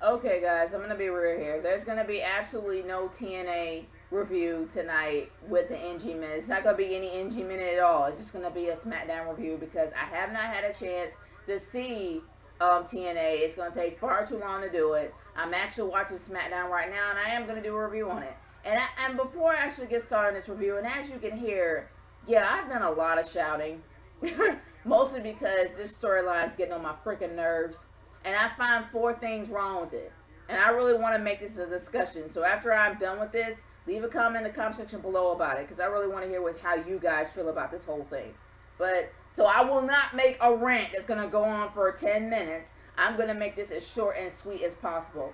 Okay, guys, I'm gonna be real here. There's gonna be absolutely no TNA review tonight with the NG minute. It's not gonna be any NG minute at all. It's just gonna be a Smackdown review because I have not had a chance to see TNA. It's gonna take far too long to do it. I'm actually watching Smackdown right now, and I am gonna do a review on it. And before I actually get started on this review, and as you can hear, yeah, I've done a lot of shouting, mostly because this storyline is getting on my freaking nerves. And I find four things wrong with it. And I really want to make this a discussion. So after I'm done with this, leave a comment in the comment section below about it, because I really want to hear how you guys feel about this whole thing. But so I will not make a rant that's going to go on for 10 minutes. I'm going to make this as short and sweet as possible.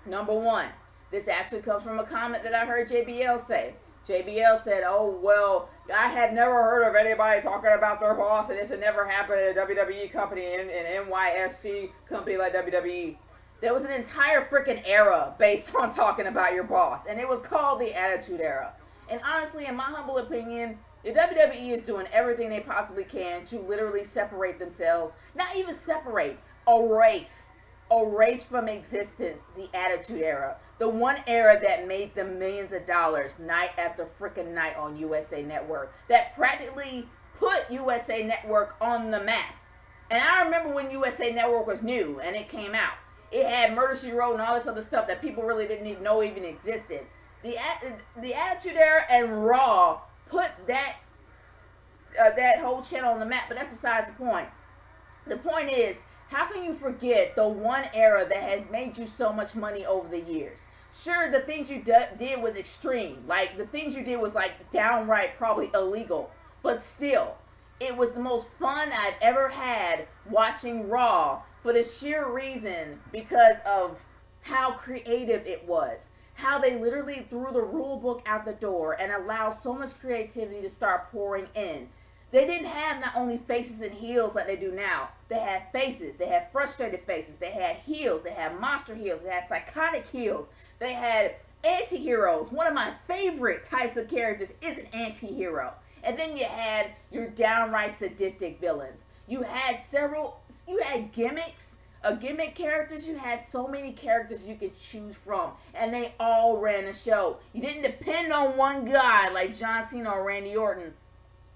Number one, this actually comes from a comment that I heard JBL say. JBL said, "Oh, well, I had never heard of anybody talking about their boss, and this had never happened at a WWE company and an NYSC company like WWE." There was an entire freaking era based on talking about your boss, and it was called the Attitude Era. And honestly, in my humble opinion, the WWE is doing everything they possibly can to literally separate themselves. Not even separate, erase from existence the Attitude Era. The one era that made them millions of dollars night after freaking night on USA Network. That practically put USA Network on the map. And I remember when USA Network was new and it came out. It had Murder, She Wrote and all this other stuff that people really didn't even know even existed. The Attitude Era and Raw put that whole channel on the map, but that's besides the point. The point is, how can you forget the one era that has made you so much money over the years? Sure, the things you did was extreme. Like, the things you did was, like, downright probably illegal. But still, it was the most fun I've ever had watching Raw for the sheer reason because of how creative it was. How they literally threw the rule book out the door and allowed so much creativity to start pouring in. They didn't have not only faces and heels like they do now. They had faces. They had frustrated faces. They had heels. They had monster heels. They had psychotic heels. They had anti-heroes. One of my favorite types of characters is an anti-hero. And then you had your downright sadistic villains. You had gimmicks, gimmick characters. You had so many characters you could choose from. And they all ran the show. You didn't depend on one guy like John Cena or Randy Orton.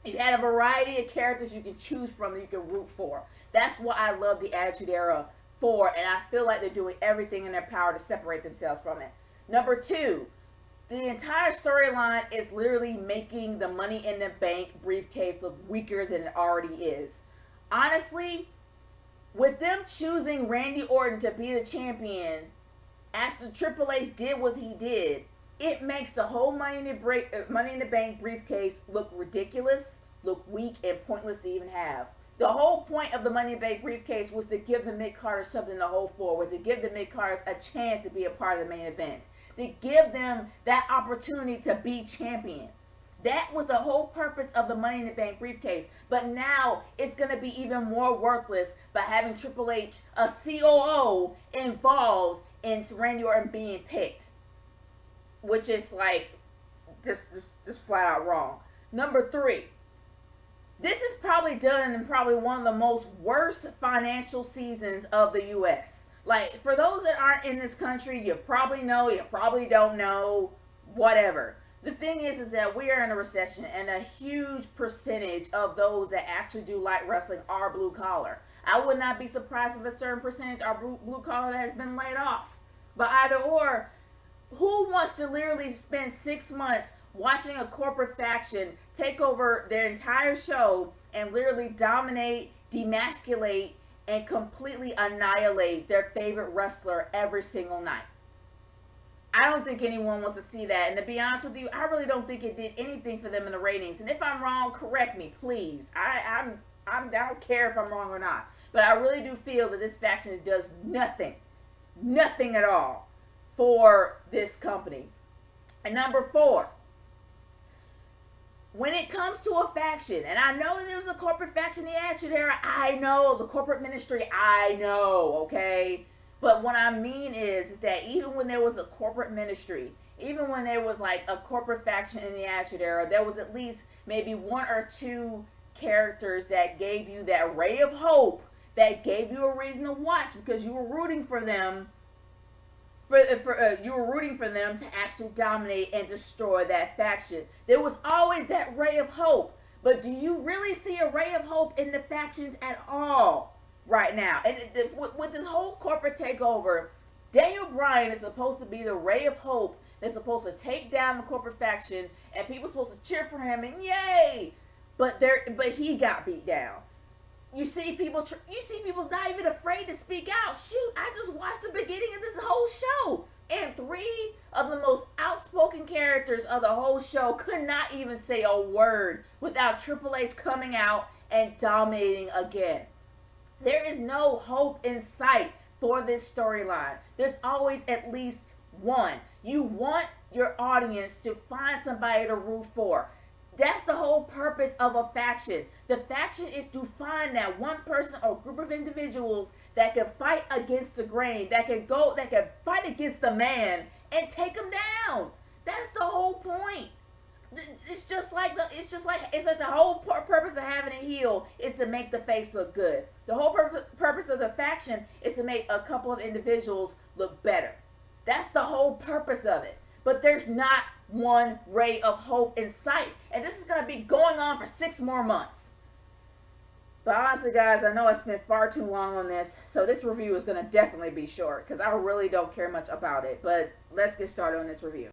You had a variety of characters you can choose from that you can root for. That's what I love the Attitude Era for, and I feel like they're doing everything in their power to separate themselves from it. Number two, the entire storyline is literally making the Money in the Bank briefcase look weaker than it already is. Honestly, with them choosing Randy Orton to be the champion after Triple H did what he did, it makes the whole Money in the Bank briefcase look ridiculous, look weak, and pointless to even have. The whole point of the Money in the Bank briefcase was to give the mid-carders something to hold for, was to give the mid-carders a chance to be a part of the main event, to give them that opportunity to be champion. That was the whole purpose of the Money in the Bank briefcase. But now it's going to be even more worthless by having Triple H, a COO, involved in Randy Orton being picked. Which is like just flat out wrong. Number three, this is probably done in probably one of the most worst financial seasons of the U.S. Like, for those that aren't in this country, you probably know, you probably don't know, whatever. The thing is that we are in a recession, and a huge percentage of those that actually do light wrestling are blue collar. I would not be surprised if a certain percentage are blue collar that has been laid off. But either or, who wants to literally spend 6 months watching a corporate faction take over their entire show and literally dominate, demasculate, and completely annihilate their favorite wrestler every single night? I don't think anyone wants to see that. And to be honest with you, I really don't think it did anything for them in the ratings. And if I'm wrong, correct me, please. I don't care if I'm wrong or not. But I really do feel that this faction does nothing at all for this company. And number four, when it comes to a faction, and I know that there was a corporate faction in the Attitude Era, I know, the corporate ministry, I know, okay? But what I mean is that even when there was a corporate ministry, even when there was like a corporate faction in the Attitude Era, there was at least maybe one or two characters that gave you that ray of hope, that gave you a reason to watch because you were rooting for them You were rooting for them to actually dominate and destroy that faction. There was always that ray of hope. But do you really see a ray of hope in the factions at all right now? And with this whole corporate takeover, Daniel Bryan is supposed to be the ray of hope that's supposed to take down the corporate faction, and people are supposed to cheer for him and yay. But he got beat down. You see people not even afraid to speak out. Shoot, I just watched the beginning of this whole show, and 3 of the most outspoken characters of the whole show could not even say a word without Triple H coming out and dominating again. There is no hope in sight for this storyline. There's always at least one. You want your audience to find somebody to root for. That's the whole purpose of a faction. The faction is to find that one person or group of individuals that can fight against the grain, that can fight against the man and take him down. That's the whole point. It's like the whole purpose of having a heel is to make the face look good. The whole purpose of the faction is to make a couple of individuals look better. That's the whole purpose of it. But there's not one ray of hope in sight. And this is going to be going on for 6 more months. But honestly, guys, I know I spent far too long on this. So this review is going to definitely be short because I really don't care much about it. But let's get started on this review.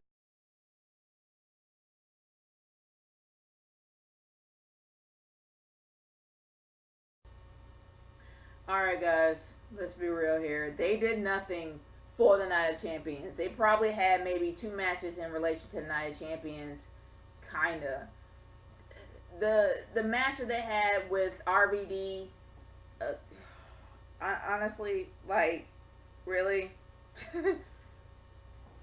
Alright, guys. Let's be real here. They did nothing for the Night of Champions. They probably had maybe 2 matches in relation to the Night of Champions. Kinda. The match that they had with RVD, honestly, like, really?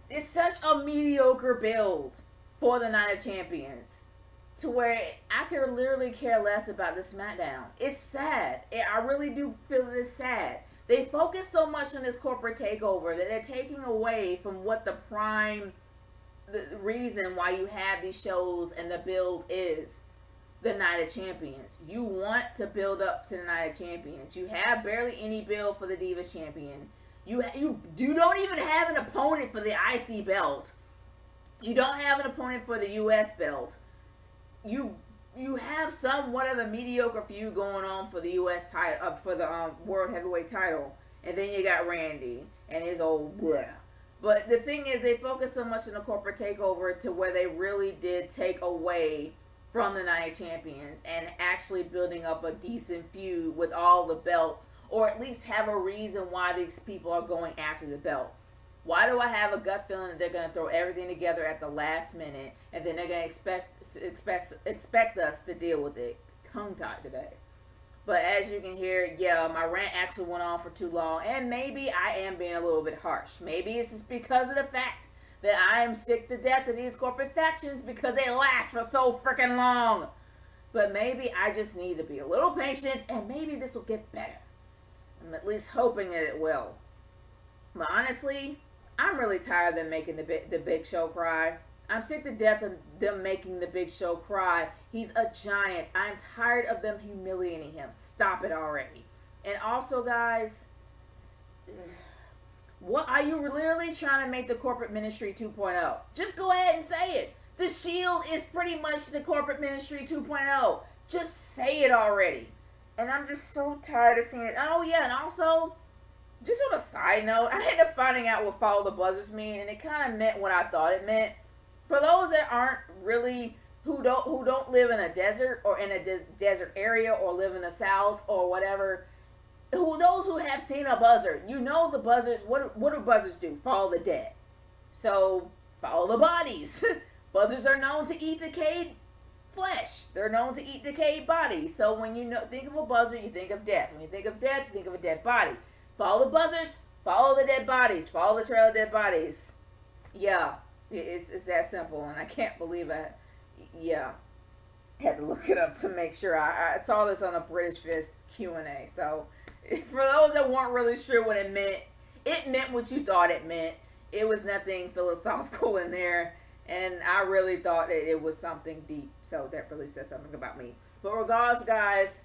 It's such a mediocre build for the Night of Champions to where I could literally care less about the Smackdown. It's sad. I really do feel that it's sad. They focus so much on this corporate takeover that they're taking away from what the reason why you have these shows and the build is the Night of Champions. You want to build up to the Night of Champions. You have barely any build for the Divas Champion. You don't even have an opponent for the IC belt. You don't have an opponent for the US belt. You have somewhat of a mediocre feud going on for the U.S. title, for the World Heavyweight title, and then you got Randy and his old bleh. But the thing is, they focus so much on the corporate takeover to where they really did take away from the Night of Champions and actually building up a decent feud with all the belts, or at least have a reason why these people are going after the belt. Why do I have a gut feeling that they're going to throw everything together at the last minute and then they're going to expect us to deal with it? Tongue-tied today. But as you can hear, yeah, my rant actually went on for too long, and maybe I am being a little bit harsh. Maybe it's just because of the fact that I am sick to death of these corporate factions because they last for so freaking long. But maybe I just need to be a little patient, and maybe this will get better. I'm at least hoping that it will. But honestly, I'm really tired of them making the Big Show cry. I'm sick to death of them making the Big Show cry. He's a giant. I'm tired of them humiliating him. Stop it already. And also, guys, what are you literally trying to make the corporate ministry 2.0? Just go ahead and say it. The Shield is pretty much the corporate ministry 2.0. Just say it already. And I'm just so tired of seeing it. Oh yeah, and also, just on a side note, I ended up finding out what follow the buzzers mean, and it kind of meant what I thought it meant. For those that aren't really, who don't live in a desert or in a desert area or live in the South or whatever, those who have seen a buzzard, you know the buzzards, what do buzzards do? Follow the dead. So, follow the bodies. Buzzards are known to eat decayed flesh. They're known to eat decayed bodies. So when you think of a buzzard, you think of death. When you think of death, you think of a dead body. Follow the buzzards, follow the dead bodies, follow the trail of dead bodies. Yeah, it's that simple, and I can't believe it. Yeah, had to look it up to make sure. I saw this on a British Fist Q&A. So for those that weren't really sure what it meant what you thought it meant. It was nothing philosophical in there, and I really thought that it was something deep. So that really says something about me. But regardless, guys,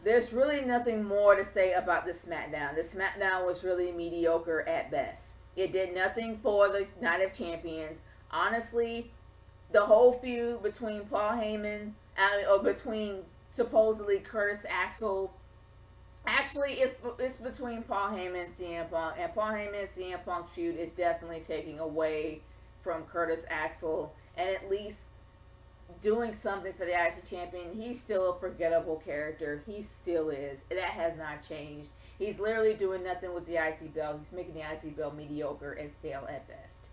There's really nothing more to say about the SmackDown. The SmackDown was really mediocre at best. It did nothing for the Night of Champions. Honestly, the whole feud between Paul Heyman, or between supposedly Curtis Axel, actually it's between Paul Heyman and CM Punk, and Paul Heyman and CM Punk feud is definitely taking away from Curtis Axel, and at least doing something for the IC champion. He's still a forgettable character. He still is. That has not changed. He's literally doing nothing with the IC belt. He's making the IC belt mediocre and stale at best.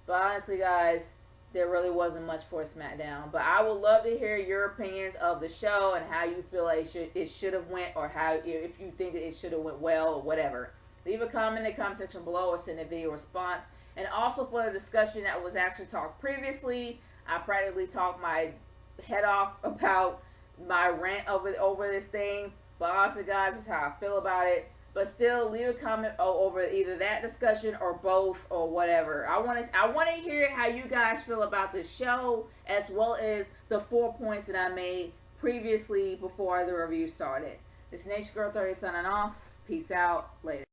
But honestly, guys, there really wasn't much for SmackDown. But I would love to hear your opinions of the show and how you feel like it should have went, or how, if you think that it should have went well or whatever. Leave a comment in the comment section below, or send a video response. And also for the discussion that was actually talked previously, I practically talked my head off about my rant over this thing. But honestly, guys, this is how I feel about it. But still, leave a comment over either that discussion or both or whatever. I want to hear how you guys feel about the show, as well as the 4 points that I made previously before the review started. This is Nation Girl 30 signing off. Peace out. Later.